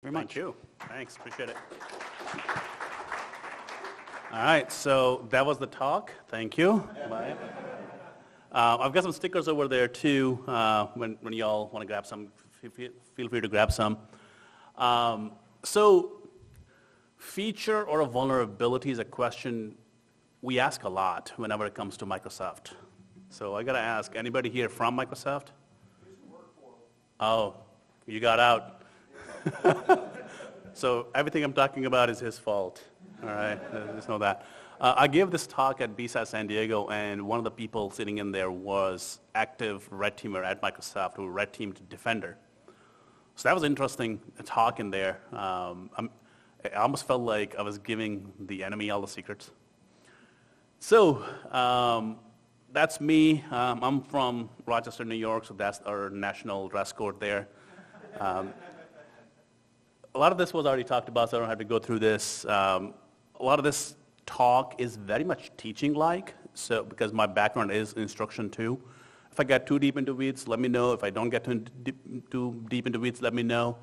very much. Thank you. Thanks. Appreciate it. All right, so that was the talk. Thank you. Bye. I've got some stickers over there too. When y'all want to grab some, feel free to grab some. So, feature or a vulnerability is a question we ask a lot whenever it comes to Microsoft. So I got to ask, anybody here from Microsoft? Oh, you got out. So everything I'm talking about is his fault. All right, just know that. I gave this talk at BSAT San Diego, and one of the people sitting in there was active red teamer at Microsoft who red teamed Defender. So that was an interesting talk in there. I almost felt like I was giving the enemy all the secrets. So that's me. I'm from Rochester, New York, so that's our national dress code there. A lot of this was already talked about, so I don't have to go through this. A lot of this talk is very much teaching-like, so because my background is instruction too. If I get too deep into weeds, let me know. If I don't get too deep into weeds, let me know.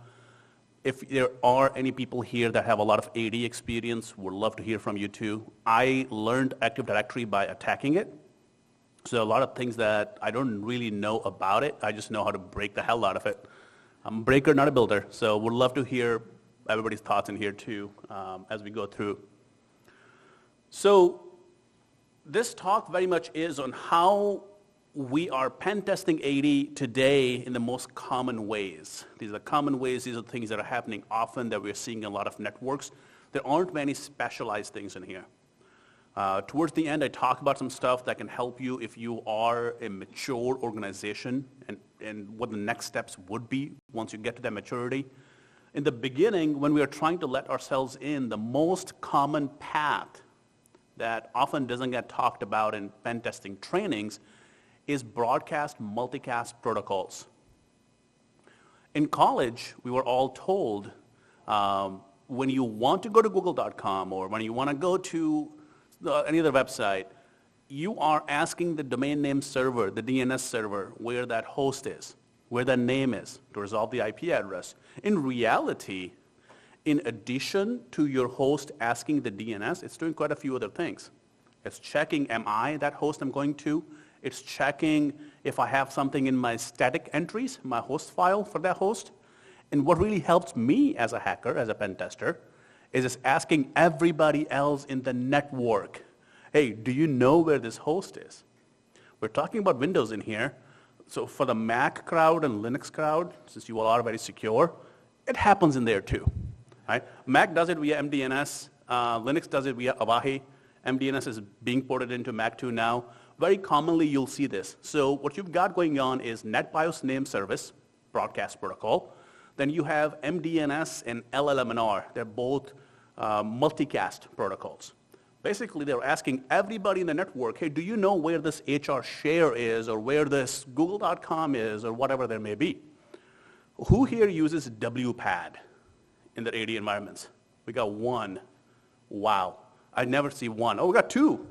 If there are any people here that have a lot of AD experience, would love to hear from you too. I learned Active Directory by attacking it. So a lot of things that I don't really know about it, I just know how to break the hell out of it. I'm a breaker, not a builder, so would love to hear everybody's thoughts in here too as we go through. So this talk very much is on how we are pen testing AD today in the most common ways. These are common ways, these are things that are happening often that we're seeing in a lot of networks. There aren't many specialized things in here. Towards the end, I talk about some stuff that can help you if you are a mature organization and what the next steps would be once you get to that maturity. In the beginning, when we are trying to let ourselves in, the most common path that often doesn't get talked about in pen testing trainings is broadcast multicast protocols. In college, we were all told when you want to go to google.com or when you want to go to any other website, you are asking the domain name server, the DNS server, where that host is, where that name is, to resolve the IP address. In reality, in addition to your host asking the DNS, it's doing quite a few other things. It's checking, am I that host I'm going to? It's checking if I have something in my static entries, my host file for that host. And what really helps me as a hacker, as a pen tester, is just asking everybody else in the network, hey, do you know where this host is? We're talking about Windows in here. So for the Mac crowd and Linux crowd, since you all are very secure, it happens in there too. Right? Mac does it via MDNS. Linux does it via Avahi. MDNS is being ported into Mac 2 now. Very commonly, you'll see this. So what you've got going on is NetBIOS name service, broadcast protocol. Then you have MDNS and LLMNR. They're both multicast protocols. Basically, they're asking everybody in the network, hey, do you know where this HR share is or where this google.com is or whatever there may be? Who here uses WPAD in their AD environments? We got one. Wow. I never see one. Oh, we got two.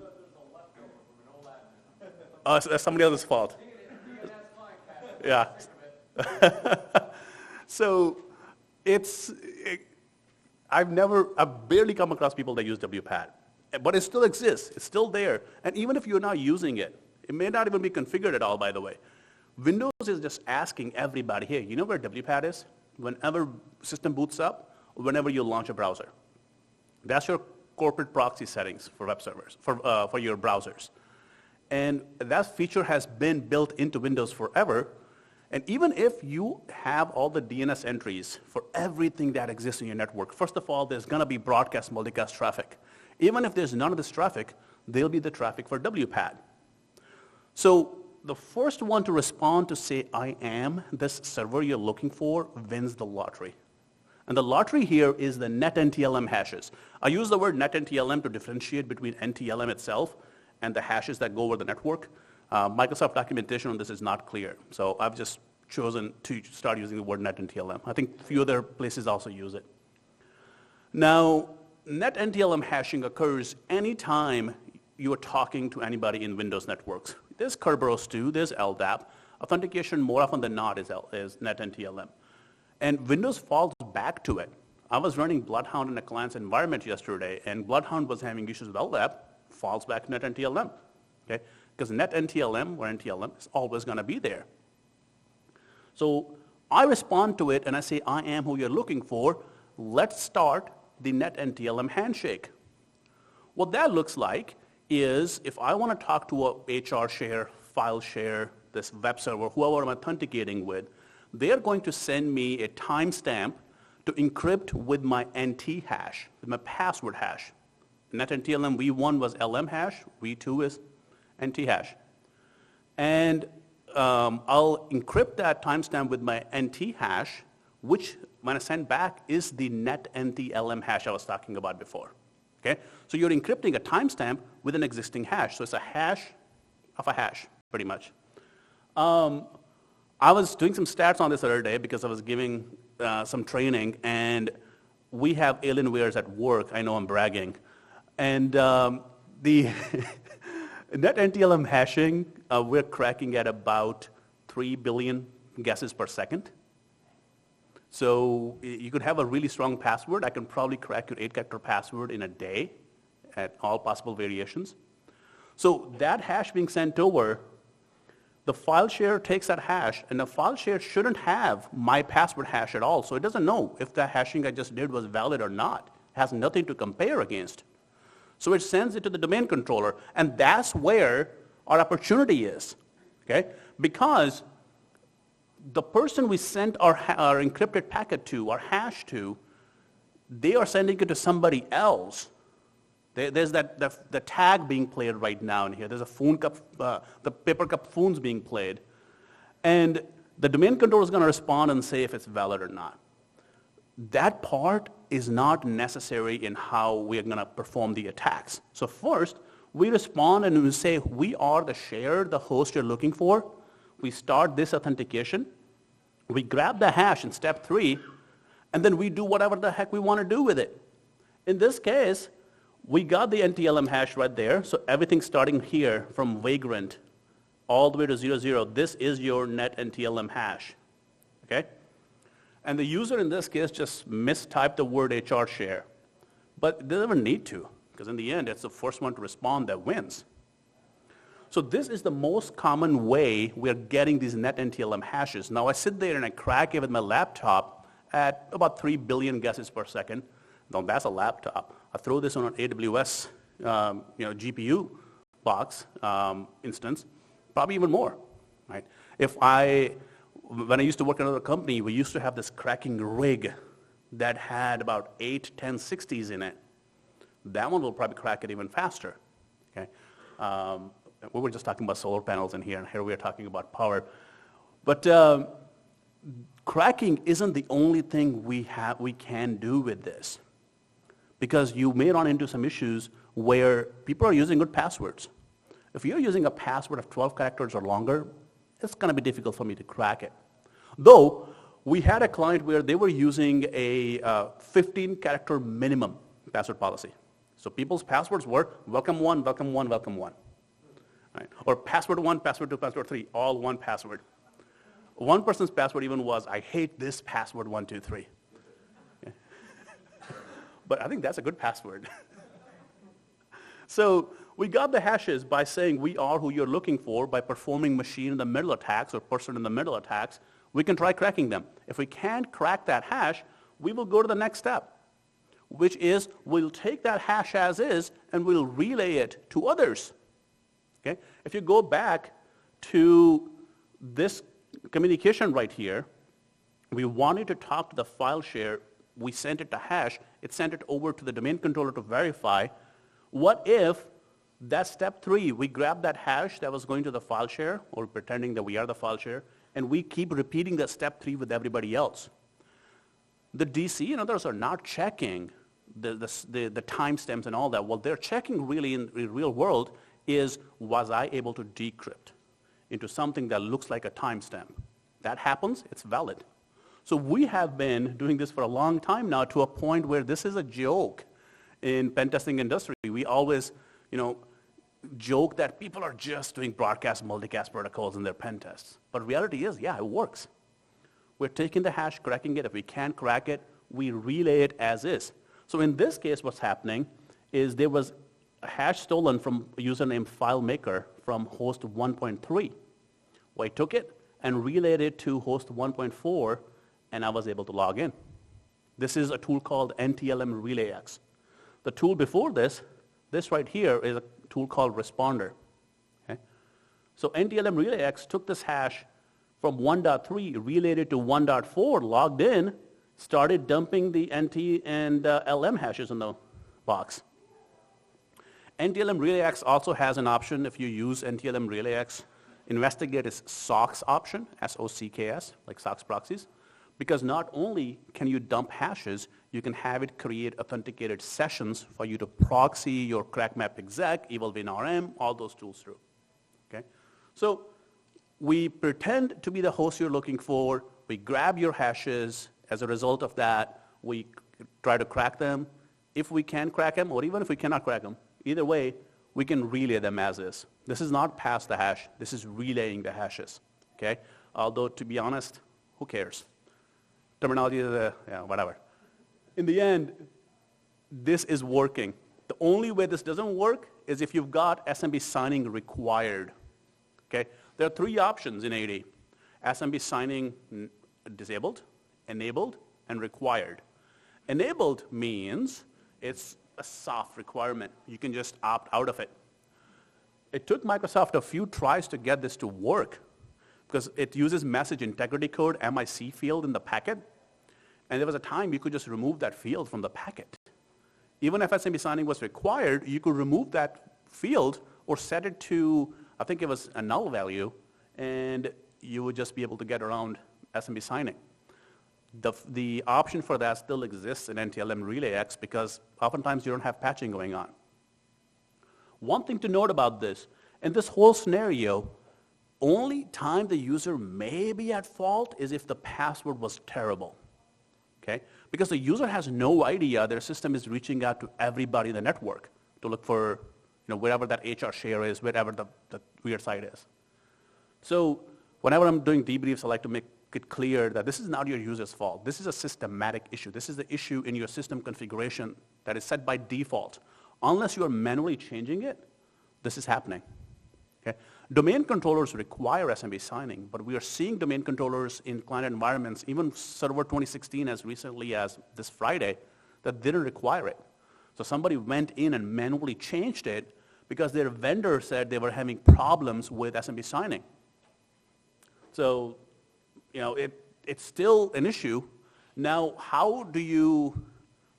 Oh, so that's somebody else's fault. Yeah. So I've barely come across people that use WPAD, but it still exists. It's still there. And even if you're not using it, it may not even be configured at all, by the way. Windows is just asking everybody, hey, you know where WPAD is? Whenever system boots up, whenever you launch a browser. That's your corporate proxy settings for web servers, for your browsers. And that feature has been built into Windows forever. And even if you have all the DNS entries for everything that exists in your network, first of all, there's going to be broadcast multicast traffic. Even if there's none of this traffic, there'll be the traffic for WPAD. So the first one to respond to say, I am this server you're looking for, wins the lottery. And the lottery here is the net NTLM hashes. I use the word net NTLM to differentiate between NTLM itself and the hashes that go over the network. Microsoft documentation on this is not clear. So I've just chosen to start using the word net NTLM. I think a few other places also use it. Now, net NTLM hashing occurs anytime you are talking to anybody in Windows networks. There's Kerberoasting, there's LDAP. Authentication more often than not is net NTLM. And Windows falls back to it. I was running Bloodhound in a client's environment yesterday, and Bloodhound was having issues with LDAP, falls back to NetNTLM, okay? Because NetNTLM or NTLM is always going to be there. So I respond to it, and I say, I am who you're looking for. Let's start the NetNTLM handshake. What that looks like is if I want to talk to a HR share, file share, this web server, whoever I'm authenticating with, they're going to send me a timestamp to encrypt with my NT hash, with my password hash. NetNTLM v1 was LM hash, v2 is NT hash. And I'll encrypt that timestamp with my NT hash, which when I send back is the NetNTLM hash I was talking about before. Okay? So you're encrypting a timestamp with an existing hash. So it's a hash of a hash, pretty much. I was doing some stats on this other day because I was giving some training, and we have Alienwares at work. I know I'm bragging. And the NetNTLM hashing, we're cracking at about 3 billion guesses per second. So you could have a really strong password. I can probably crack your 8-character password in a day at all possible variations. So that hash being sent over, the file share takes that hash, and the file share shouldn't have my password hash at all. So it doesn't know if the hashing I just did was valid or not. It has nothing to compare against. So it sends it to the domain controller, and that's where our opportunity is, okay? Because the person we sent our encrypted packet to, our hash to, they are sending it to somebody else. There's the tag being played right now in here. There's a phone cup, the paper cup phones being played. And the domain controller is going to respond and say if it's valid or not. That part is not necessary in how we are going to perform the attacks. So first, we respond and we say we are the share, the host you're looking for. We start this authentication. We grab the hash in step 3, and then we do whatever the heck we want to do with it. In this case, we got the NTLM hash right there, so everything starting here from Vagrant all the way to 00, this is your NetNTLM hash, okay? And the user in this case just mistyped the word HR share, but they never need to, because in the end, it's the first one to respond that wins. So this is the most common way we're getting these NetNTLM hashes. Now I sit there and I crack it with my laptop at about 3 billion guesses per second. Now that's a laptop. I throw this on an AWS GPU box instance, probably even more, right? When I used to work in another company, we used to have this cracking rig that had about 8 1060s in it. That one will probably crack it even faster, okay? We were just talking about solar panels in here, and here we are talking about power. But cracking isn't the only thing we can do with this, because you may run into some issues where people are using good passwords. If you're using a password of 12 characters or longer, it's going to be difficult for me to crack it. Though, we had a client where they were using a 15-character minimum password policy. So people's passwords were welcome 1, welcome 1, welcome 1. Right? Or password 1, password 2, password 3, all one password. One person's password even was, I hate this password 1, 2, 3. Okay. But I think that's a good password. So we got the hashes by saying we are who you're looking for by performing machine in the middle attacks or person in the middle attacks. We can try cracking them. If we can't crack that hash, we will go to the next step, which is we'll take that hash as is and we'll relay it to others. Okay? If you go back to this communication right here, we wanted to talk to the file share. We sent it to hash. It sent it over to the domain controller to verify. What if that step 3, we grab that hash that was going to the file share, or pretending that we are the file share, and we keep repeating that step 3 with everybody else? The DC and others are not checking the timestamps and all that. What they're checking really in the real world is, was I able to decrypt into something that looks like a timestamp? That happens, it's valid. So we have been doing this for a long time now, to a point where this is a joke in pen testing industry. We always, joke that people are just doing broadcast multicast protocols in their pen tests. But reality is, yeah, it works. We're taking the hash, cracking it. If we can't crack it, we relay it as is. So in this case, what's happening is there was a hash stolen from a username FileMaker from host 1.3. Well, I took it and relayed it to host 1.4, and I was able to log in. This is a tool called NTLM RelayX. The tool before this right here, is a tool called Responder. Okay? So NTLM RelayX took this hash from 1.3, relayed it to 1.4, logged in, started dumping the NT and LM hashes in the box. NTLM RelayX also has an option if you use NTLM RelayX. Investigate its SOCKS option, S-O-C-K-S, like SOCKS proxies, because not only can you dump hashes, you can have it create authenticated sessions for you to proxy your crackmap exec, evalwinrm, all those tools through. Okay? So we pretend to be the host you're looking for. We grab your hashes. As a result of that, we try to crack them. If we can crack them, or even if we cannot crack them, either way, we can relay them as is. This is not pass the hash. This is relaying the hashes. Okay? Although, to be honest, who cares? Terminology is whatever. In the end, this is working. The only way this doesn't work is if you've got SMB signing required. Okay? There are three options in AD. SMB signing disabled, enabled, and required. Enabled means it's a soft requirement. You can just opt out of it. It took Microsoft a few tries to get this to work because it uses message integrity code, MIC field in the packet. And there was a time you could just remove that field from the packet. Even if SMB signing was required, you could remove that field or set it to, I think it was a null value, and you would just be able to get around SMB signing. The option for that still exists in NTLM RelayX because oftentimes you don't have patching going on. One thing to note about this, in this whole scenario, only time the user may be at fault is if the password was terrible. Okay? Because the user has no idea their system is reaching out to everybody in the network to look for wherever that HR share is, wherever the weird site is. So whenever I'm doing debriefs, I like to make it clear that this is not your user's fault. This is a systematic issue. This is the issue in your system configuration that is set by default. Unless you are manually changing it, this is happening. Okay? Domain controllers require SMB signing, but we are seeing domain controllers in client environments, even Server 2016 as recently as this Friday, that didn't require it. So somebody went in and manually changed it because their vendor said they were having problems with SMB signing. So, it's still an issue. Now, how do you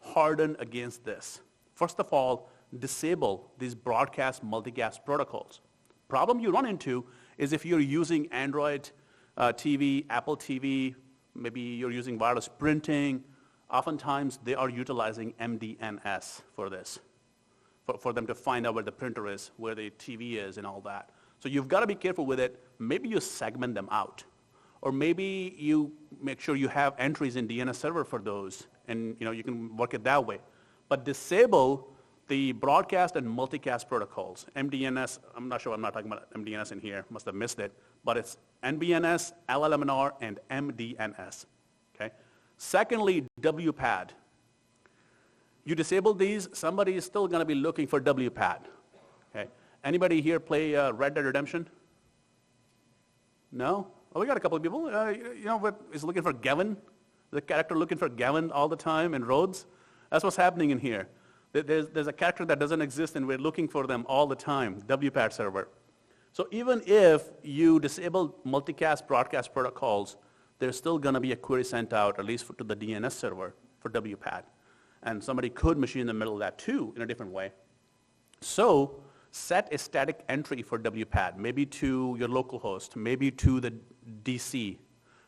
harden against this? First of all, disable these broadcast multicast protocols. Problem you run into is if you're using Android TV, Apple TV, maybe you're using wireless printing, oftentimes they are utilizing MDNS for this, for them to find out where the printer is, where the TV is, and all that. So you've got to be careful with it. Maybe you segment them out. Or maybe you make sure you have entries in DNS server for those, and you can work it that way. But disable the broadcast and multicast protocols. MDNS, I'm not sure, I'm not talking about MDNS in here, must have missed it, but it's NBNS, LLMNR, and MDNS. Okay? Secondly, WPAD. You disable these, somebody is still going to be looking for WPAD. Okay? Anybody here play Red Dead Redemption? No? Oh, we got a couple of people. Is looking for Gavin? The character looking for Gavin all the time in Rhodes? That's what's happening in here. There's a character that doesn't exist, and we're looking for them all the time, WPAD server. So even if you disable multicast broadcast protocols, there's still going to be a query sent out, at least to the DNS server for WPAD. And somebody could machine in the middle of that too, in a different way. So set a static entry for WPAD, maybe to your local host, maybe to the DC.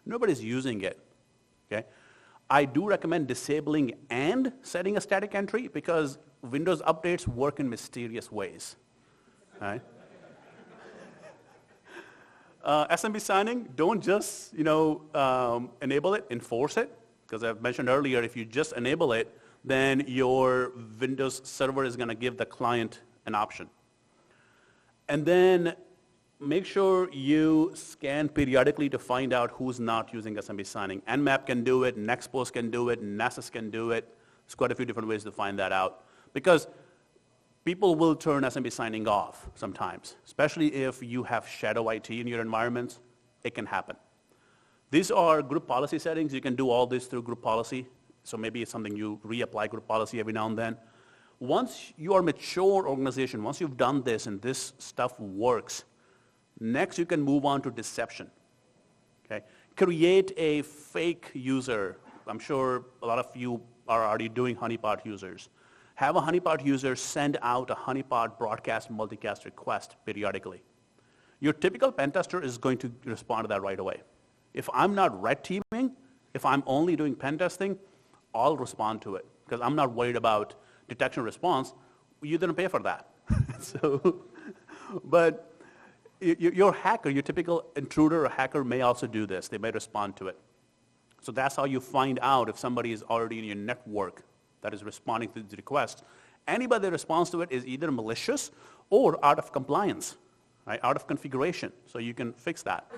Nobody's using it. Okay? I do recommend disabling and setting a static entry because Windows updates work in mysterious ways. Right? SMB signing, don't just enable it, enforce it, because I've mentioned earlier, if you just enable it, then your Windows server is going to give the client an option. And then make sure you scan periodically to find out who's not using SMB signing. Nmap can do it, Nextpost can do it, Nessus can do it. There's quite a few different ways to find that out. Because people will turn SMB signing off sometimes, especially if you have shadow IT in your environments, it can happen. These are group policy settings. You can do all this through group policy. So maybe it's something you reapply group policy every now and then. Once you are a mature organization, once you've done this and this stuff works, next you can move on to deception. Okay? Create a fake user. I'm sure a lot of you are already doing honeypot users. Have a honeypot user send out a honeypot broadcast multicast request periodically. Your typical pen tester is going to respond to that right away. If I'm not red teaming, if I'm only doing pen testing, I'll respond to it because I'm not worried about detection response. You didn't pay for that. But your hacker, your typical intruder or hacker may also do this. They may respond to it. So that's how you find out if somebody is already in your network that is responding to the request. Anybody that responds to it is either malicious or out of compliance, right? Out of configuration. So you can fix that.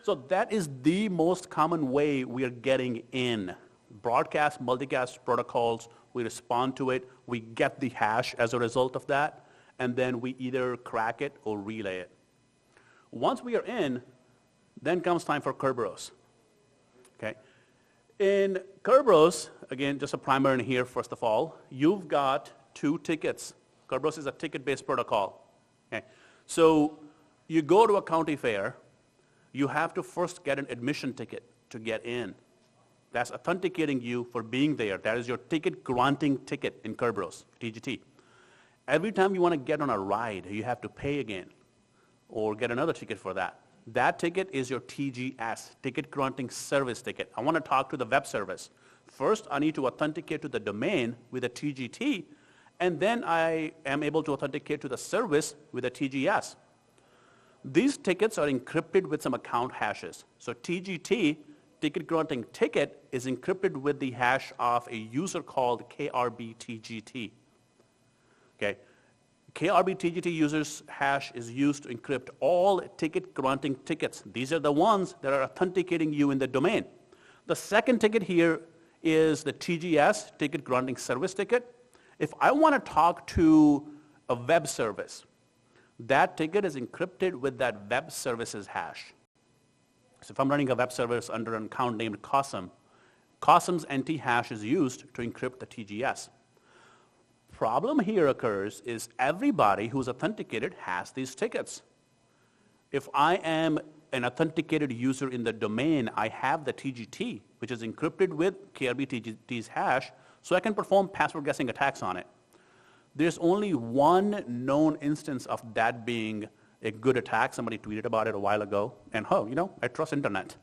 So that is the most common way we are getting in. Broadcast, multicast protocols, we respond to it, we get the hash as a result of that, and then we either crack it or relay it. Once we are in, then comes time for Kerberos. Okay? In Kerberos, again, just a primer in here, first of all, you've got 2 tickets. Kerberos is a ticket-based protocol. Okay? So you go to a county fair, you have to first get an admission ticket to get in. That's authenticating you for being there. That is your ticket granting ticket in Kerberos, TGT. Every time you want to get on a ride, you have to pay again or get another ticket for that. That ticket is your TGS, ticket granting service ticket. I want to talk to the web service. First, I need to authenticate to the domain with a TGT, and then I am able to authenticate to the service with a TGS. These tickets are encrypted with some account hashes. So TGT, ticket granting ticket, is encrypted with the hash of a user called KRBTGT. Okay. KRBTGT user's hash is used to encrypt all ticket granting tickets. These are the ones that are authenticating you in the domain. The second ticket here is the TGS, ticket granting service ticket. If I want to talk to a web service, that ticket is encrypted with that web service's hash. So if I'm running a web service under an account named Qasim, Qasim's NT hash is used to encrypt the TGS. Problem here occurs is everybody who's authenticated has these tickets. If I am an authenticated user in the domain, I have the TGT, which is encrypted with KRBTGT's hash, so I can perform password guessing attacks on it. There's only one known instance of that being a good attack. Somebody tweeted about it a while ago, and I trust internet.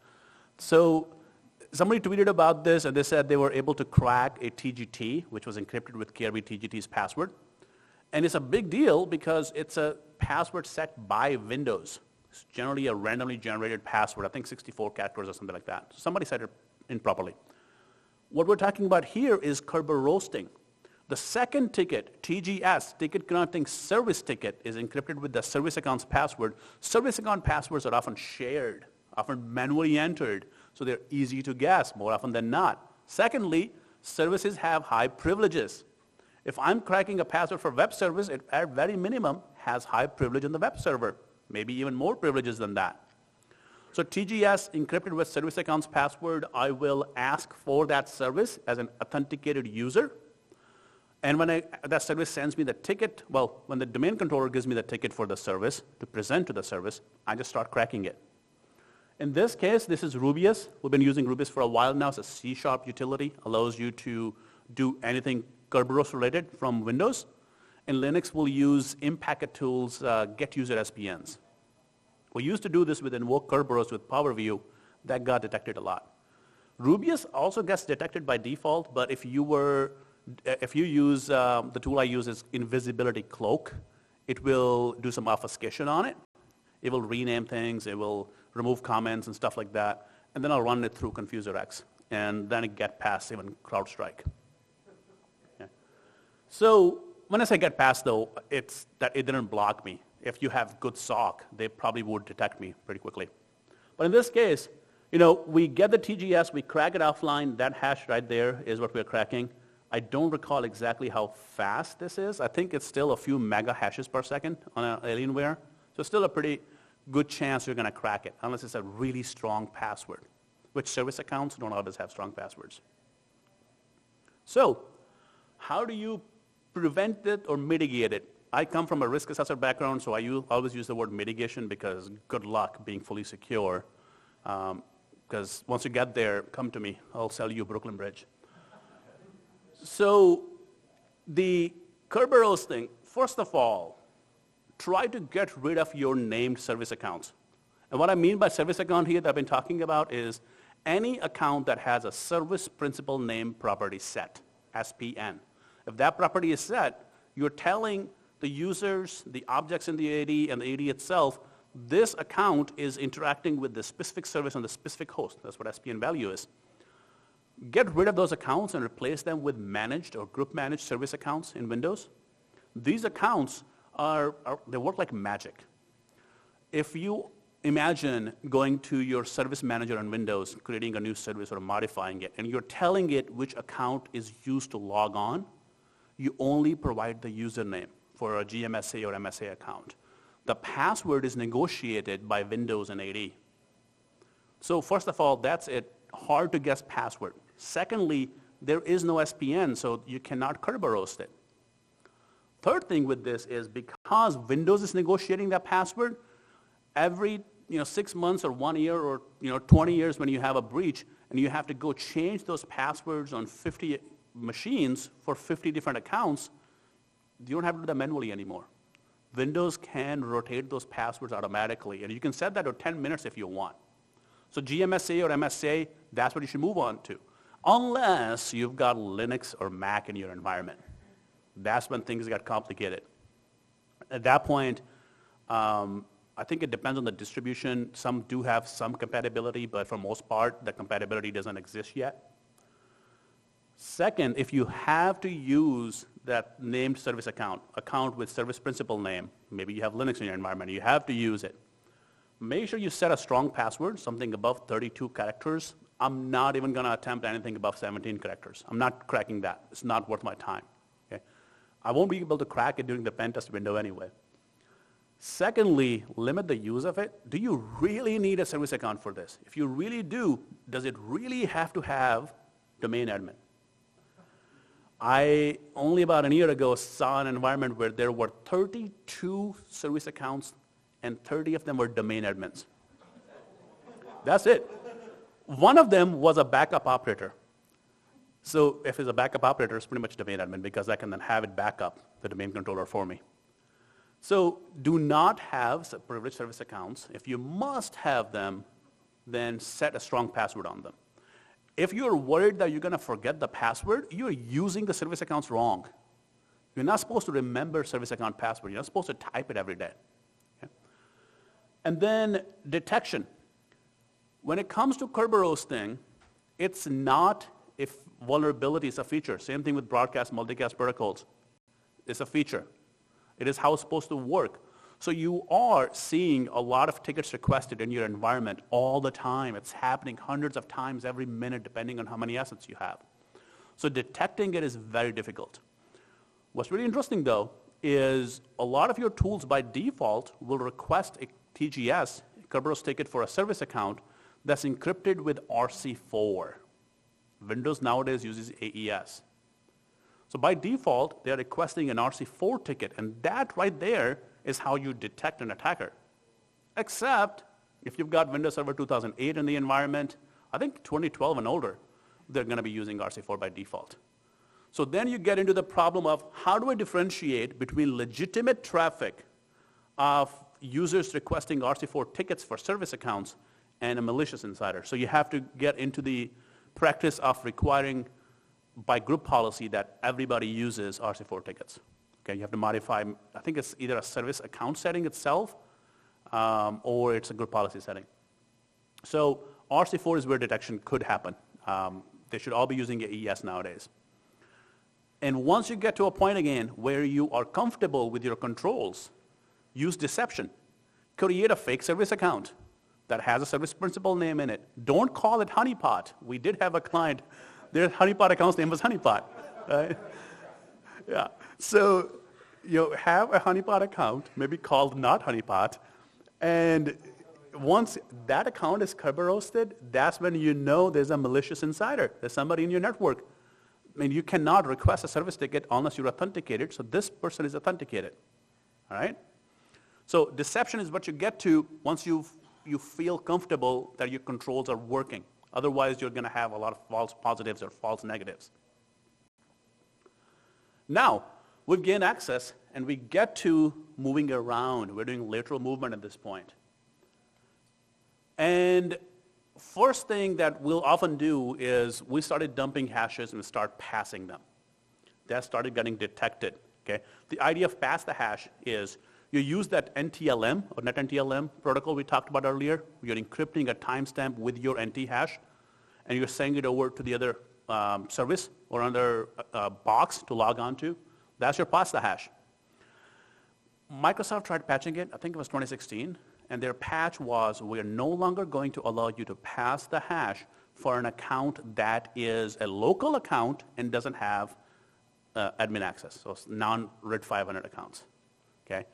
So somebody tweeted about this, and they said they were able to crack a TGT, which was encrypted with KRBTGT's password. And it's a big deal because it's a password set by Windows. It's generally a randomly generated password, I think 64 characters or something like that. So somebody set it improperly. What we're talking about here is kerberoasting. The second ticket, TGS, ticket granting service ticket, is encrypted with the service account's password. Service account passwords are often shared, often manually entered, so they're easy to guess more often than not. Secondly, services have high privileges. If I'm cracking a password for web service, it at very minimum has high privilege in the web server, maybe even more privileges than that. So TGS encrypted with service account's password, I will ask for that service as an authenticated user. And when that service sends me the ticket, when the domain controller gives me the ticket for the service to present to the service, I just start cracking it. In this case, this is Rubius. We've been using Rubius for a while now. It's a C# utility, allows you to do anything Kerberos related from Windows. In Linux, we'll use Impacket Tools get user SPNs. We used to do this with invoke Kerberos with PowerView. That got detected a lot. Rubius also gets detected by default, but if you use, the tool I use is Invisibility Cloak, it will do some obfuscation on it. It will rename things, it will remove comments and stuff like that, and then I'll run it through ConfuserX, and then it get past even CrowdStrike. Yeah. So when I say get past, though, it's that it didn't block me. if you have good SOC, they probably would detect me pretty quickly. But in this case, you know, we get the TGS, we crack it offline. That hash right there is what we're cracking. I don't recall exactly how fast this is. I think it's still a few mega hashes per second on an Alienware. So still a pretty good chance you're going to crack it, unless it's a really strong password, which service accounts don't always have strong passwords. So how do you prevent it or mitigate it? I come from a risk assessor background, so I always use the word mitigation because good luck being fully secure. Because once you get there, come to me. I'll sell you Brooklyn Bridge. So the kerberoasting, first of all, try to get rid of your named service accounts. And what I mean by service account here that I've been talking about is any account that has a service principal name property set, SPN. If that property is set, you're telling the users, the objects in the AD, and the AD itself, this account is interacting with the specific service on the specific host. That's what SPN value is. Get rid of those accounts and replace them with managed or group managed service accounts in Windows. These accounts they work like magic. If you imagine going to your service manager on Windows, creating a new service or modifying it, and you're telling it which account is used to log on, you only provide the username for a GMSA or MSA account. The password is negotiated by Windows and AD. So first of all, that's it. Hard to guess password. Secondly, there is no SPN, so you cannot kerberoast it. Third thing with this is because Windows is negotiating that password, every 6 months or 1 year or 20 years when you have a breach and you have to go change those passwords on 50 machines for 50 different accounts, you don't have to do that manually anymore. Windows can rotate those passwords automatically, and you can set that to 10 minutes if you want. So GMSA or MSA, that's what you should move on to, unless you've got Linux or Mac in your environment. That's when things get complicated. At that point, I think it depends on the distribution. Some do have some compatibility, but for most part, the compatibility doesn't exist yet. Second, if you have to use that named service account with service principal name, maybe you have Linux in your environment, you have to use it. Make sure you set a strong password, something above 32 characters. I'm not even going to attempt anything above 17 characters. I'm not cracking that. It's not worth my time. Okay? I won't be able to crack it during the Pentest window anyway. Secondly, limit the use of it. Do you really need a service account for this? If you really do, does it really have to have domain admin? I only about a year ago saw an environment where there were 32 service accounts and 30 of them were domain admins. That's it. One of them was a backup operator. So if it's a backup operator, it's pretty much domain admin because I can then have it back up the domain controller for me. So do not have privileged service accounts. If you must have them, then set a strong password on them. If you're worried that you're going to forget the password, you're using the service accounts wrong. You're not supposed to remember service account password. You're not supposed to type it every day. Okay? And then detection. When it comes to kerberoasting, it's not if vulnerability is a feature. Same thing with broadcast multicast protocols. It's a feature. It is how it's supposed to work. So you are seeing a lot of tickets requested in your environment all the time. It's happening hundreds of times every minute, depending on how many assets you have. So detecting it is very difficult. What's really interesting, though, is a lot of your tools by default will request a TGS, Kerberos ticket for a service account, that's encrypted with RC4. Windows nowadays uses AES. So by default, they're requesting an RC4 ticket, and that right there is how you detect an attacker. Except if you've got Windows Server 2008 in the environment, I think 2012 and older, they're going to be using RC4 by default. So then you get into the problem of how do I differentiate between legitimate traffic of users requesting RC4 tickets for service accounts and a malicious insider. So you have to get into the practice of requiring by group policy that everybody uses RC4 tickets. Okay, you have to modify, I think it's either a service account setting itself or it's a group policy setting. So RC4 is where detection could happen. They should all be using AES nowadays. And once you get to a point again where you are comfortable with your controls, Use deception. Create a fake service account that has a service principal name in it. Don't call it honeypot. We did have a client, their honeypot account's name was honeypot, right? Yeah. So you have a honeypot account, maybe called not honeypot, and once that account is kerberoasted, that's when you know there's a malicious insider. There's somebody in your network. I mean, you cannot request a service ticket unless you're authenticated, so this person is authenticated, all right? So deception is what you get to once you feel comfortable that your controls are working. Otherwise, you're going to have a lot of false positives or false negatives. Now, we've gained access, and we get to moving around. We're doing lateral movement at this point. And first thing that we'll often do is we started dumping hashes and we start passing them. That started getting detected, okay? The idea of pass the hash is you use that NTLM, or NetNTLM protocol we talked about earlier. You're encrypting a timestamp with your NT hash, and you're sending it over to the other service or another box to log on to. That's your pass the hash. Microsoft tried patching it, I think it was 2016, and their patch was, we're no longer going to allow you to pass the hash for an account that is a local account and doesn't have admin access, so non-RID 500 accounts, okay?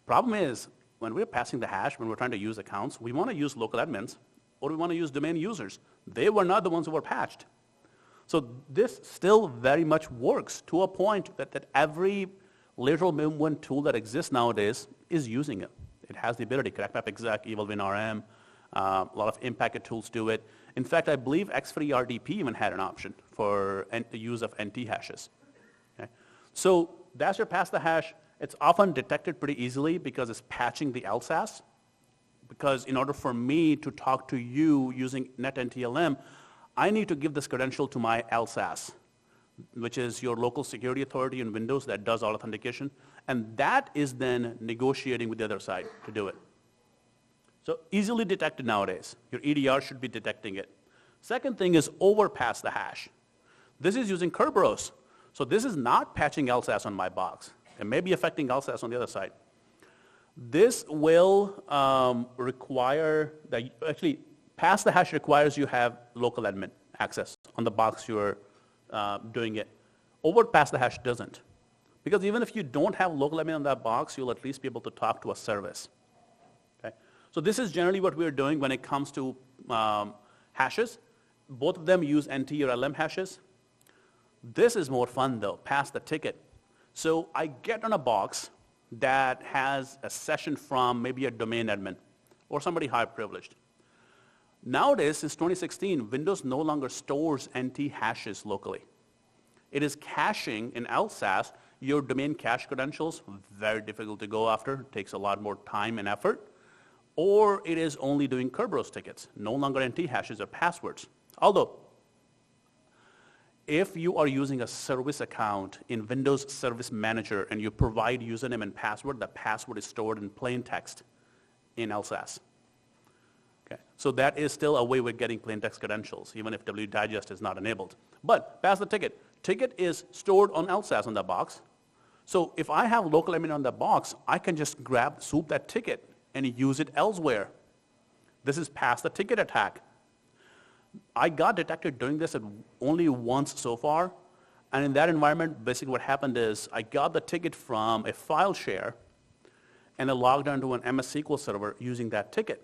Problem is, when we're passing the hash, when we're trying to use accounts, we want to use local admins, or we want to use domain users. They were not the ones who were patched. So this still very much works to a point that every lateral movement tool that exists nowadays is using it. It has the ability, CrackMap exec, EvilWinRM, a lot of in-packet tools do it. In fact, I believe X3RDP even had an option for the use of NT hashes. Okay? So that's your pass the hash. It's often detected pretty easily because it's patching the LSAS. Because in order for me to talk to you using NetNTLM, I need to give this credential to my LSAS, which is your local security authority in Windows that does all authentication. And that is then negotiating with the other side to do it. So easily detected nowadays. Your EDR should be detecting it. Second thing is overpass the hash. This is using Kerberos. So this is not patching LSAS on my box. It may be affecting LSAS on the other side. This will require that, actually, pass the hash requires you have local admin access on the box you're doing it. Overpass the hash doesn't. Because even if you don't have local admin on that box, you'll at least be able to talk to a service. Okay? So this is generally what we're doing when it comes to hashes. Both of them use NT or LM hashes. This is more fun though, pass the ticket. So I get on a box that has a session from maybe a domain admin or somebody high privileged. Nowadays, since 2016, Windows no longer stores NT hashes locally. It is caching in LSAS your domain cache credentials, very difficult to go after, takes a lot more time and effort, or it is only doing Kerberos tickets, no longer NT hashes or passwords. Although, if you are using a service account in Windows Service Manager and you provide username and password, the password is stored in plain text in LSAS. Okay. So that is still a way we're getting plain text credentials, even if wdigest is not enabled. But pass the ticket. Ticket is stored on LSAS on the box. So if I have local admin on the box, I can just swoop that ticket and use it elsewhere. This is pass the ticket attack. I got detected doing this only once so far, and in that environment, basically what happened is I got the ticket from a file share, and I logged onto an MS SQL server using that ticket.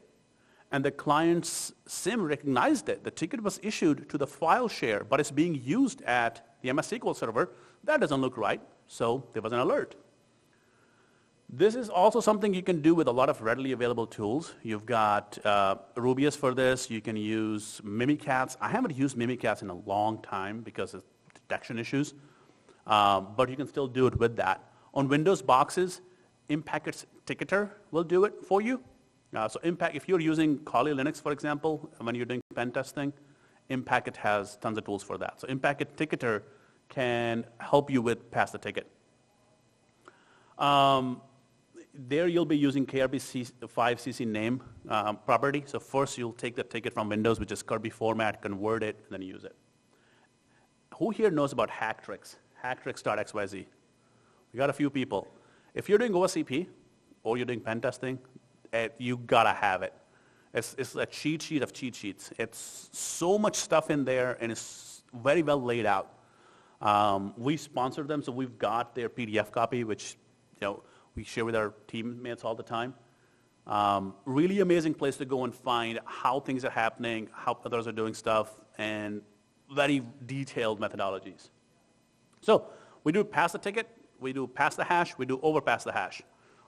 And the client's SIM recognized it. The ticket was issued to the file share, but it's being used at the MS SQL server. That doesn't look right, so there was an alert. This is also something you can do with a lot of readily available tools. You've got Rubius for this. You can use Mimikatz. I haven't used Mimikatz in a long time because of detection issues, but you can still do it with that. On Windows boxes, Impact Ticketer will do it for you. So Impact, if you're using Kali Linux, for example, when you're doing Pentest thing, Impact has tons of tools for that. So Impact Ticketer can help you with pass the ticket. There you'll be using KRB5CC name property. So first you'll take the ticket from Windows, which is Kirby format, convert it, and then use it. Who here knows about Hacktricks? Hacktricks.xyz. We got a few people. If you're doing OSCP before you're doing pen testing, you gotta have it. It's a cheat sheet of cheat sheets. It's so much stuff in there, and it's very well laid out. We sponsor them, so we've got their PDF copy, which we share with our teammates all the time. Really amazing place to go and find how things are happening, how others are doing stuff, and very detailed methodologies. So we do pass the ticket, we do pass the hash, we do overpass the hash.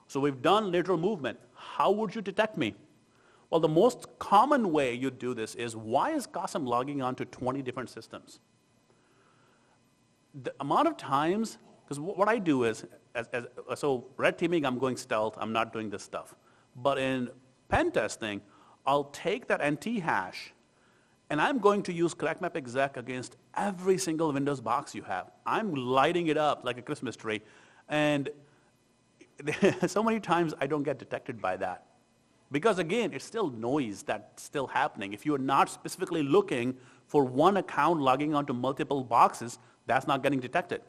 So we've done lateral movement. How would you detect me? Well, the most common way you do this is, why is Qasim logging on to 20 different systems? The amount of times, because what I do is, so red teaming, I'm going stealth, I'm not doing this stuff. But in pen testing, I'll take that NT hash, and I'm going to use correct map exec against every single Windows box you have. I'm lighting it up like a Christmas tree, and so many times I don't get detected by that. Because again, it's still noise that's still happening. If you're not specifically looking for one account logging onto multiple boxes, that's not getting detected.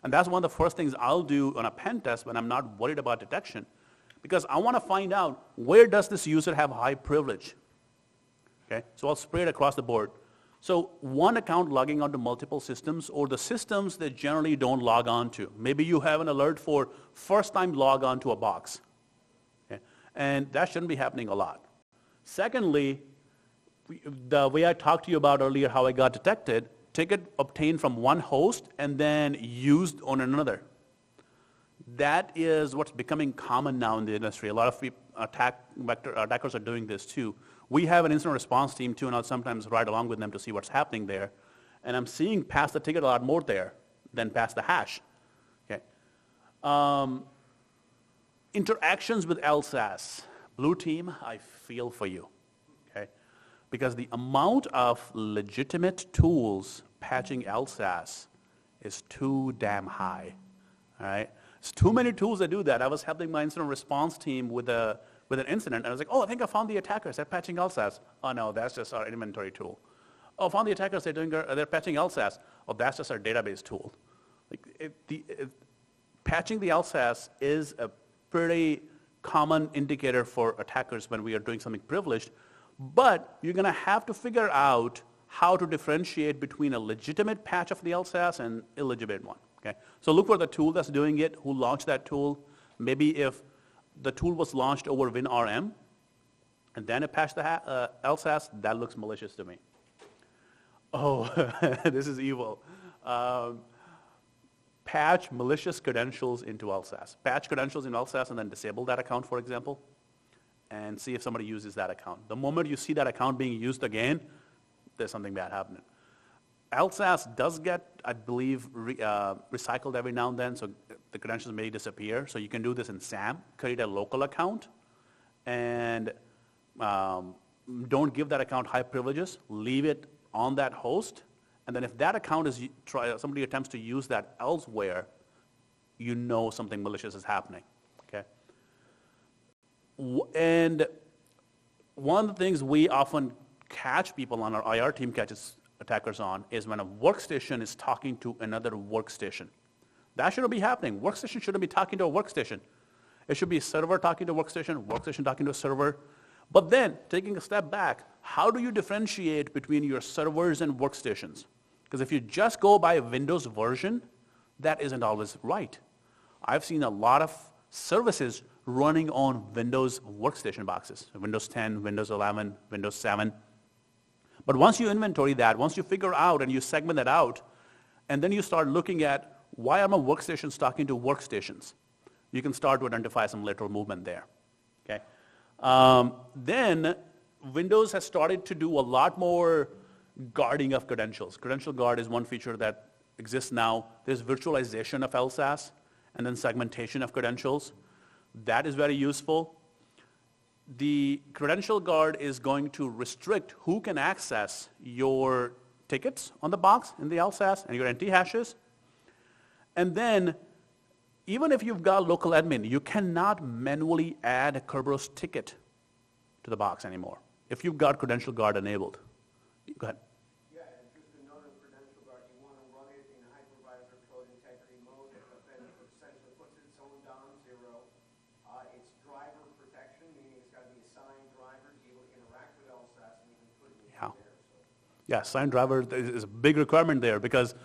And that's one of the first things I'll do on a pen test when I'm not worried about detection. Because I want to find out, where does this user have high privilege? Okay, so I'll spray it across the board. So one account logging onto multiple systems, or the systems that generally don't log on to. Maybe you have an alert for first time log on to a box. Okay? And that shouldn't be happening a lot. Secondly, the way I talked to you about earlier how I got detected, ticket obtained from one host and then used on another. That is what's becoming common now in the industry. A lot of attackers are doing this too. We have an incident response team too, and I'll sometimes ride along with them to see what's happening there. And I'm seeing pass the ticket a lot more there than pass the hash. Okay. Interactions with LSAS. Blue team, I feel for you. Okay. Because the amount of legitimate tools patching LSAS is too damn high. All right. It's too many tools that do that. I was helping my incident response team with an incident, and I was like, oh, I think I found the attackers. They're patching LSAS. Oh, no, that's just our inventory tool. Oh, found the attackers. They're patching LSAS. Oh, that's just our database tool. Patching the LSAS is a pretty common indicator for attackers when we are doing something privileged, but you're going to have to figure out how to differentiate between a legitimate patch of the LSAS and illegitimate one. Okay? So look for the tool that's doing it, who launched that tool. Maybe if the tool was launched over WinRM, and then it patched the LSAS, that looks malicious to me. Oh, this is evil. Patch malicious credentials into LSAS. Patch credentials in LSAS and then disable that account, for example, and see if somebody uses that account. The moment you see that account being used again, there's something bad happening. LSAS does get, I believe, recycled every now and then, so the credentials may disappear. So you can do this in SAM, create a local account, and don't give that account high privileges. Leave it on that host, and then if that account is somebody attempts to use that elsewhere, you know something malicious is happening. Okay. And one of the things we often catch people on, our IR team catches attackers on, is when a workstation is talking to another workstation. That shouldn't be happening. Workstation shouldn't be talking to a workstation. It should be a server talking to a workstation talking to a server. But then, taking a step back, how do you differentiate between your servers and workstations? Because if you just go by a Windows version, that isn't always right. I've seen a lot of services running on Windows workstation boxes, Windows 10, Windows 11, Windows 7. But once you inventory that, once you figure out and you segment that out, and then you start looking at, why are my workstations talking to workstations? You can start to identify some lateral movement there. Okay. Then Windows has started to do a lot more guarding of credentials. Credential guard is one feature that exists now. There's virtualization of LSAS, and then segmentation of credentials. That is very useful. The credential guard is going to restrict who can access your tickets on the box in the LSAS and your NT hashes. And then, even if you've got local admin, you cannot manually add a Kerberos ticket to the box anymore if you've got credential guard enabled. Go ahead. Yeah, and just a note on credential guard, you want to run it in hypervisor code integrity mode, but then it essentially puts its own DOM 0. It's Yeah, signed driver is a big requirement there because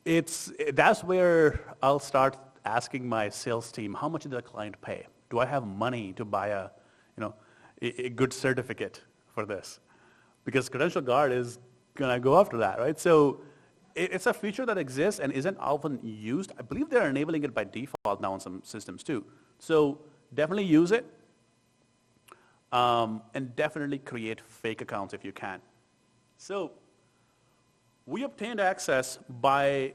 that's where I'll start asking my sales team, how much did the client pay? Do I have money to buy a good certificate for this? Because Credential Guard is going to go after that, right? So it's a feature that exists and isn't often used. I believe they're enabling it by default now on some systems too. So definitely use it, and definitely create fake accounts if you can. So we obtained access by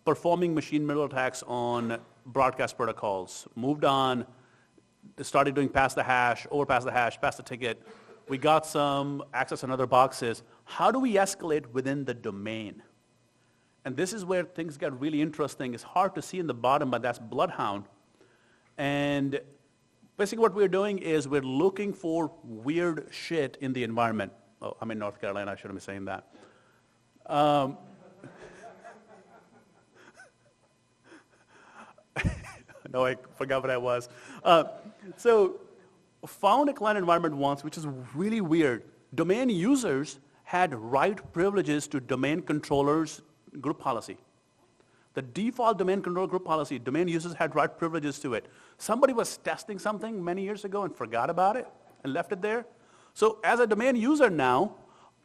performing machine middle attacks on broadcast protocols, moved on, started doing pass the hash, overpass the hash, pass the ticket. We got some access on other boxes. How do we escalate within the domain? And this is where things get really interesting. It's hard to see in the bottom, but that's Bloodhound. And basically what we're doing is we're looking for weird shit in the environment. Oh, I'm in North Carolina, I shouldn't be saying that. No, I forgot what I was. So found a client environment once, which is really weird. Domain users had write privileges to domain controllers group policy. The default domain controller group policy, domain users had write privileges to it. Somebody was testing something many years ago and forgot about it and left it there. So as a domain user now,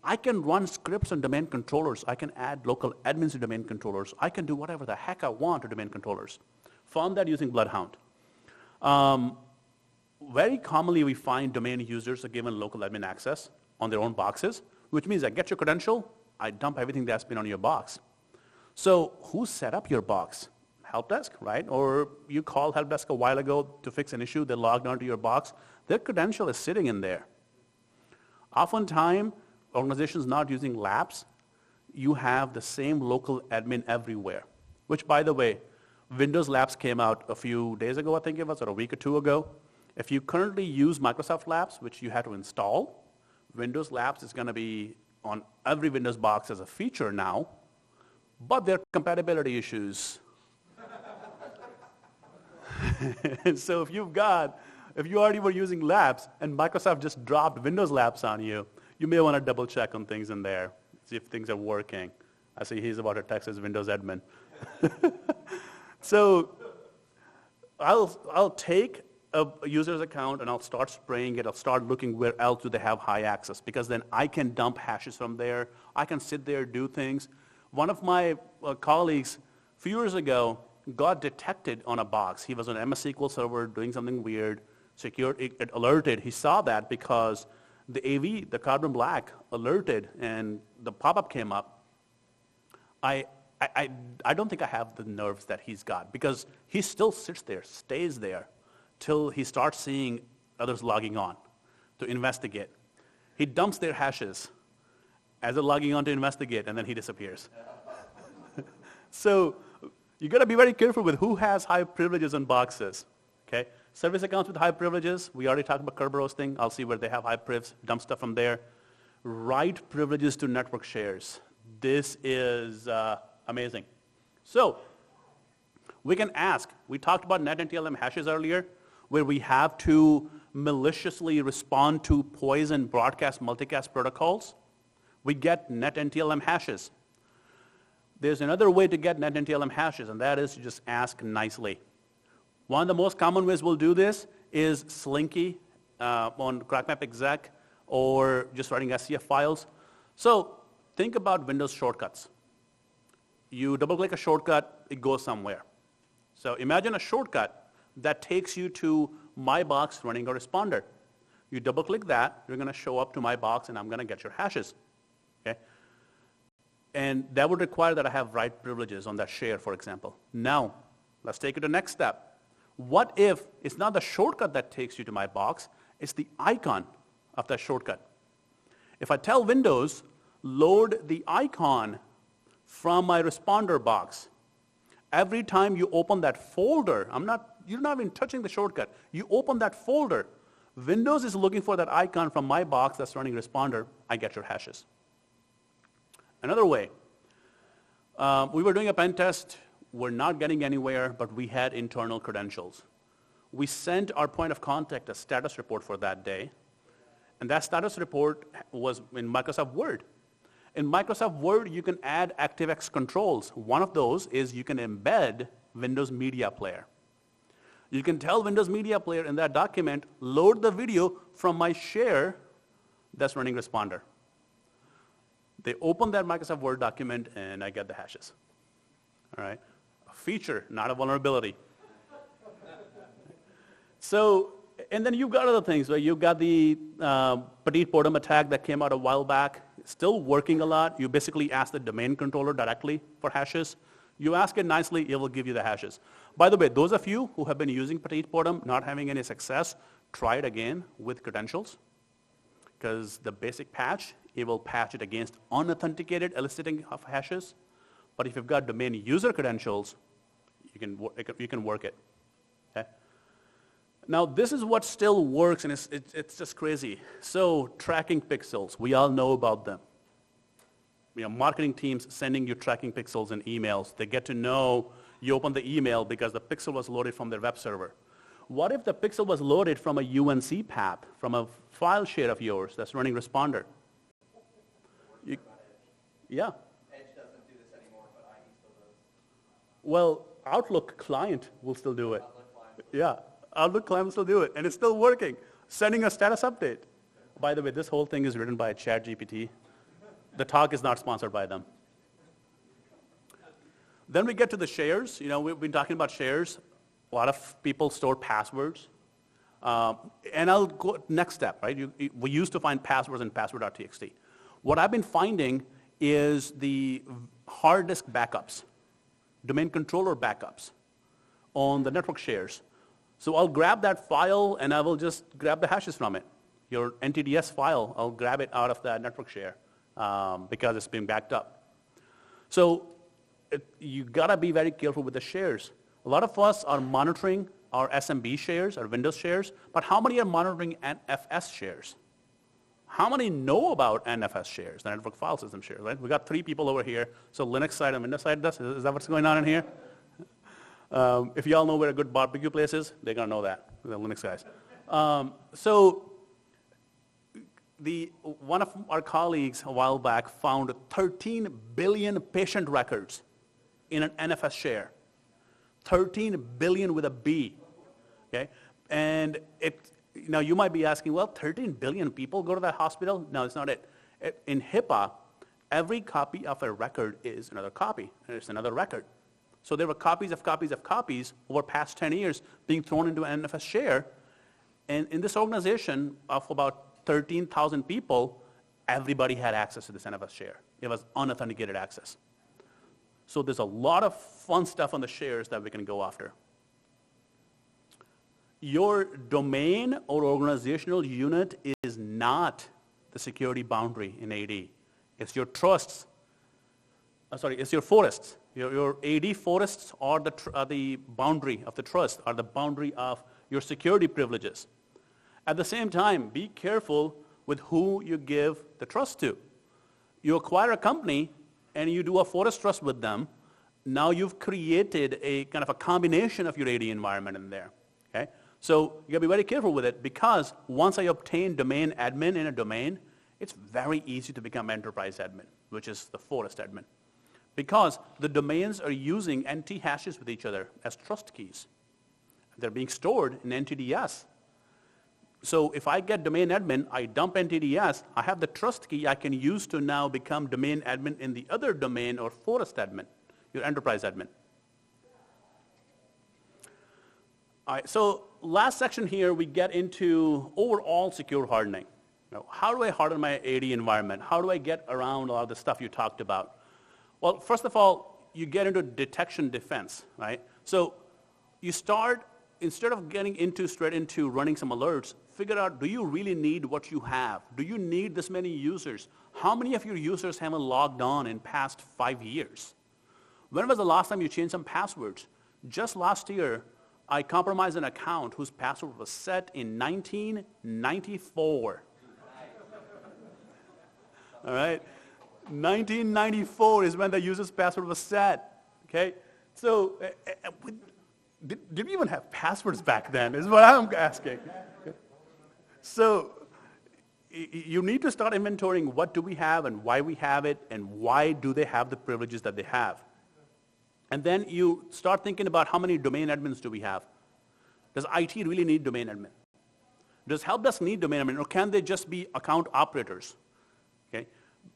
I can run scripts on domain controllers. I can add local admins to domain controllers. I can do whatever the heck I want to domain controllers. Found that using Bloodhound. Very commonly we find domain users are given local admin access on their own boxes, which means I get your credential, I dump everything that's been on your box. So who set up your box? Help desk, right? Or you called help desk a while ago to fix an issue, they logged onto your box, their credential is sitting in there. Oftentimes, organizations not using labs, you have the same local admin everywhere, which by the way, Windows Labs came out a few days ago, I think it was, or a week or two ago. If you currently use Microsoft Labs, which you have to install, Windows Labs is going to be on every Windows box as a feature now, but there are compatibility issues. So if you already were using Labs and Microsoft just dropped Windows Labs on you, you may want to double check on things in there, see if things are working. I see he's about to text his Windows admin. So I'll take a user's account and I'll start spraying it. I'll start looking where else do they have high access, because then I can dump hashes from there. I can sit there, do things. One of my colleagues a few years ago got detected on a box. He was on an MS SQL server doing something weird. Security, it alerted. He saw that because the AV, the carbon black, alerted and the pop-up came up. I don't think I have the nerves that he's got, because he still sits there, stays there, till he starts seeing others logging on to investigate. He dumps their hashes as they're logging on to investigate, and then he disappears. So you got to be very careful with who has high privileges on boxes. Okay, service accounts with high privileges, we already talked about kerberoasting. I'll see where they have high privs, dump stuff from there. Write privileges to network shares. This is amazing. So we can ask, we talked about net and TLM hashes earlier, where we have to maliciously respond to poison broadcast multicast protocols. We get net and TLM hashes. There's another way to get net and TLM hashes, and that is to just ask nicely. One of the most common ways we'll do this is Slinky on CrackMap exec, or just writing SCF files. So think about Windows shortcuts. You double-click a shortcut, it goes somewhere. So imagine a shortcut that takes you to my box running a responder. You double-click that, you're going to show up to my box, and I'm going to get your hashes. Okay? And that would require that I have write privileges on that share, for example. Now, let's take it to the next step. What if it's not the shortcut that takes you to my box, it's the icon of that shortcut? If I tell Windows, load the icon from my responder box, every time you open that folder, you're not even touching the shortcut, you open that folder, Windows is looking for that icon from my box that's running responder, I get your hashes. Another way, we were doing a pen test, we're not getting anywhere, but we had internal credentials. We sent our point of contact a status report for that day, And that status report was in Microsoft Word. In Microsoft Word, you can add ActiveX controls. One of those is you can embed Windows Media Player. You can tell Windows Media Player in that document, load the video from my share that's running Responder. They open that Microsoft Word document, and I get the hashes. All right? A feature, not a vulnerability. So, and then you've got other things, right? You've got the Petit Podum attack that came out a while back, still working a lot. You basically ask the domain controller directly for hashes. You ask it nicely, it will give you the hashes. By the way, those of you who have been using Petit Podum, not having any success, try it again with credentials, because the basic patch, it will patch it against unauthenticated eliciting of hashes. But if you've got domain user credentials, you can work it. Okay? Now, this is what still works, and it's just crazy. So, tracking pixels, we all know about them. Marketing teams sending you tracking pixels in emails. They get to know you open the email because the pixel was loaded from their web server. What if the pixel was loaded from a UNC path, from a file share of yours that's running Responder? Yeah. Edge doesn't do this anymore, but IE still does. Well, Outlook client will still do it. Yeah, Outlook client will still do it, and it's still working, sending a status update. By the way, this whole thing is written by ChatGPT. The talk is not sponsored by them. Then we get to the shares. We've been talking about shares. A lot of people store passwords. And I'll go next step, right? We used to find passwords in password.txt. What I've been finding is the hard disk backups, domain controller backups on the network shares. So I'll grab that file, and I will just grab the hashes from it. Your NTDS file, I'll grab it out of that network share because it's being backed up. So you got to be very careful with the shares. A lot of us are monitoring our SMB shares, our Windows shares, but how many are monitoring NFS shares? How many know about NFS shares, the network file system shares, right? We got 3 people over here. So Linux side and Windows side, is that what's going on in here? If y'all know where a good barbecue place is, they're going to know that, the Linux guys. So one of our colleagues a while back found 13 billion patient records in an NFS share. 13 billion with a B, okay? And now you might be asking, well, 13 billion people go to that hospital? No, it's not it. In HIPAA, every copy of a record is another copy, and it's another record. So there were copies of copies of copies over past 10 years being thrown into an NFS share. And in this organization of about 13,000 people, everybody had access to this NFS share. It was unauthenticated access. So there's a lot of fun stuff on the shares that we can go after. Your domain or organizational unit is not the security boundary in AD. It's your trusts. It's your forests. Your AD forests are the boundary of the trust, are the boundary of your security privileges. At the same time, be careful with who you give the trust to. You acquire a company and you do a forest trust with them. Now you've created a kind of a combination of your AD environment in there. Okay? So you gotta be very careful with it, because once I obtain domain admin in a domain, it's very easy to become enterprise admin, which is the forest admin. Because the domains are using NT hashes with each other as trust keys. They're being stored in NTDS. So if I get domain admin, I dump NTDS, I have the trust key I can use to now become domain admin in the other domain, or forest admin, your enterprise admin. All right, so last section here, we get into overall secure hardening. Now, how do I harden my AD environment? How do I get around a lot of the stuff you talked about? Well, first of all, you get into detection defense, right? So you start, instead of getting straight into running some alerts, figure out, do you really need what you have? Do you need this many users? How many of your users haven't logged on in past 5 years? When was the last time you changed some passwords? Just last year, I compromised an account whose password was set in 1994. All right? 1994 is when the user's password was set, okay? So did we even have passwords back then, is what I'm asking. So you need to start inventorying what do we have and why we have it and why do they have the privileges that they have. And then you start thinking about how many domain admins do we have? Does IT really need domain admin? Does help desk need domain admin, or can they just be account operators? Okay?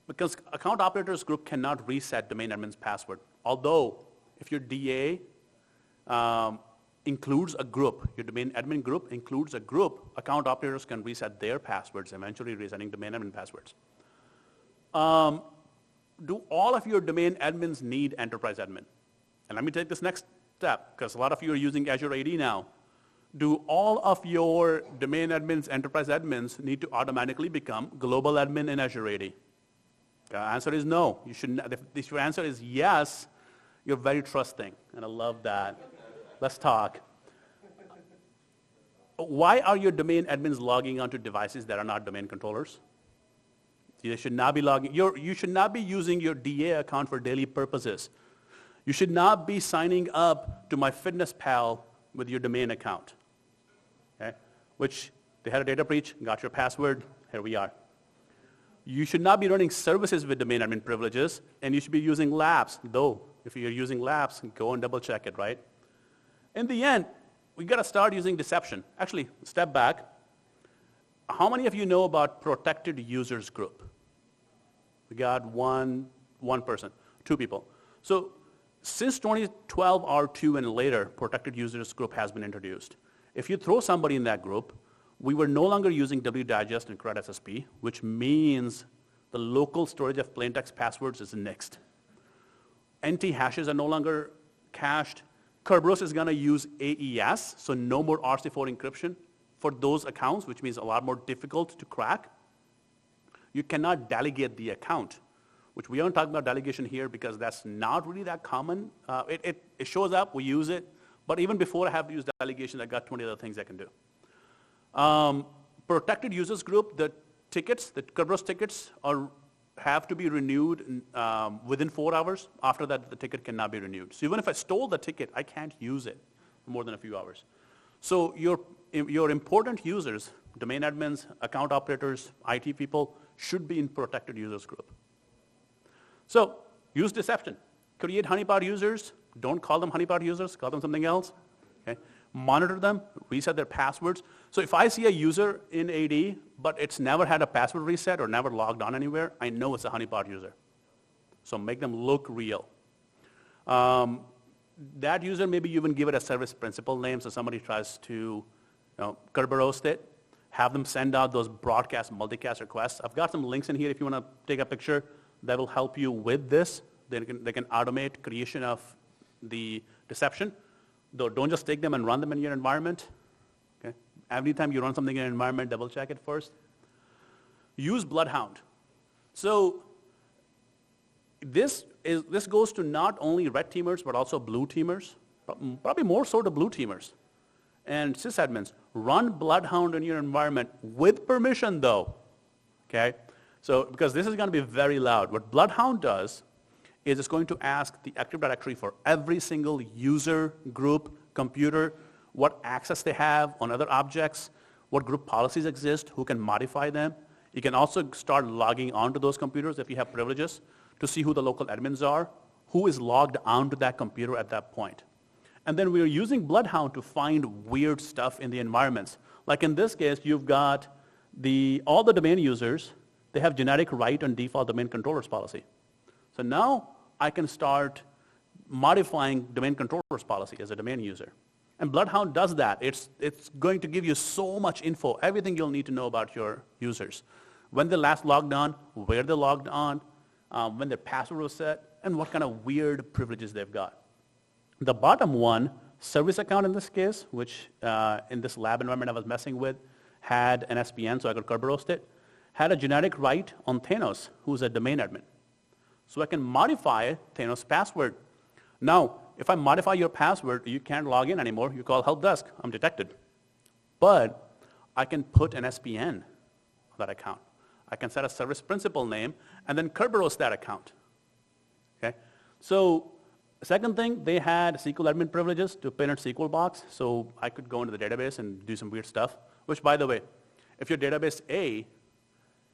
Because account operators group cannot reset domain admin's password. Although, if your DA includes a group, your domain admin group includes a group, account operators can reset their passwords, eventually resetting domain admin passwords. Do all of your domain admins need enterprise admin? And let me take this next step, because a lot of you are using Azure AD now. Do all of your domain admins, enterprise admins, need to automatically become global admin in Azure AD? The answer is no. You should not. If your answer is yes, you're very trusting, and I love that. Let's talk. Why are your domain admins logging onto devices that are not domain controllers? You should not be logging. You should not be using your DA account for daily purposes. You should not be signing up to MyFitnessPal with your domain account. Okay? Which they had a data breach, got your password, here we are. You should not be running services with domain admin privileges, and you should be using labs, though if you're using labs, go and double check it, right? In the end, we got to start using deception. Actually, step back. How many of you know about protected users group? We got one person, 2 people. So since 2012 R2 and later, protected users group has been introduced. If you throw somebody in that group, we were no longer using wdigest and CRUD SSP, which means the local storage of plain text passwords is nixed. NT hashes are no longer cached. Kerberos is going to use AES, so no more RC4 encryption for those accounts, which means a lot more difficult to crack. You cannot delegate the account, which we aren't talking about delegation here because that's not really that common. It shows up, we use it, but even before I have to use delegation, I got 20 other things I can do. Protected users group, the tickets, the Kerberos tickets have to be renewed within 4 hours. After that, the ticket cannot be renewed. So even if I stole the ticket, I can't use it for more than a few hours. So your important users, domain admins, account operators, IT people, should be in protected users group. So use deception. Create honeypot users. Don't call them honeypot users. Call them something else. Okay? Monitor them. Reset their passwords. So if I see a user in AD, but it's never had a password reset or never logged on anywhere, I know it's a honeypot user. So make them look real. That user, maybe you even give it a service principal name, so somebody tries to kerberoast it. Have them send out those broadcast, multicast requests. I've got some links in here if you want to take a picture that will help you with this. They can automate creation of the deception. Though don't just take them and run them in your environment. Okay? Every time you run something in an environment, double check it first. Use Bloodhound. So this goes to not only red teamers, but also blue teamers, probably more so to blue teamers. And sysadmins, run Bloodhound in your environment with permission though, okay? So, because this is going to be very loud. What Bloodhound does is it's going to ask the Active Directory for every single user, group, computer, what access they have on other objects, what group policies exist, who can modify them. You can also start logging onto those computers if you have privileges to see who the local admins are, who is logged onto that computer at that point. And then we're using Bloodhound to find weird stuff in the environments. Like in this case, you've got all the domain users, they have generic right on default domain controllers policy. So now I can start modifying domain controllers policy as a domain user. And Bloodhound does that. It's going to give you so much info, everything you'll need to know about your users. When they last logged on, where they logged on, when their password was set, and what kind of weird privileges they've got. The bottom one, service account in this case, which in this lab environment I was messing with, had an SPN, so I could kerberoast it, had a generic right on Thanos, who's a domain admin. So I can modify Thanos' password. Now, if I modify your password, you can't log in anymore. You call help desk, I'm detected. But I can put an SPN on that account. I can set a service principal name and then kerberoast that account. Okay? So second thing, they had SQL admin privileges to pin a SQL box, so I could go into the database and do some weird stuff, which by the way, if your database A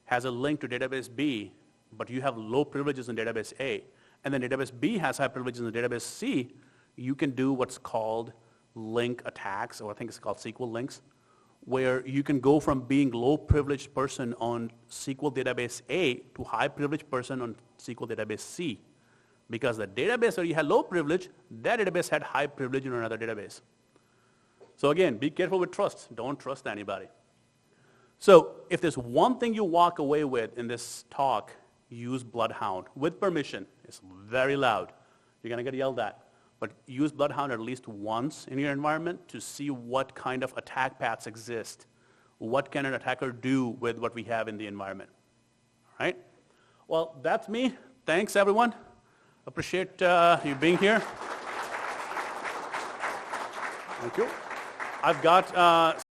has a link to database B, but you have low privileges in database A, and then database B has high privileges in the database C, you can do what's called link attacks, or I think it's called SQL links, where you can go from being low privileged person on SQL database A to high privileged person on SQL database C. Because the database where you had low privilege, that database had high privilege in another database. So again, be careful with trust. Don't trust anybody. So if there's one thing you walk away with in this talk, use Bloodhound with permission. It's very loud. You're going to get yelled at. But use Bloodhound at least once in your environment to see what kind of attack paths exist. What can an attacker do with what we have in the environment? All right? Well, that's me. Thanks, everyone. Appreciate you being here. Thank you. I've got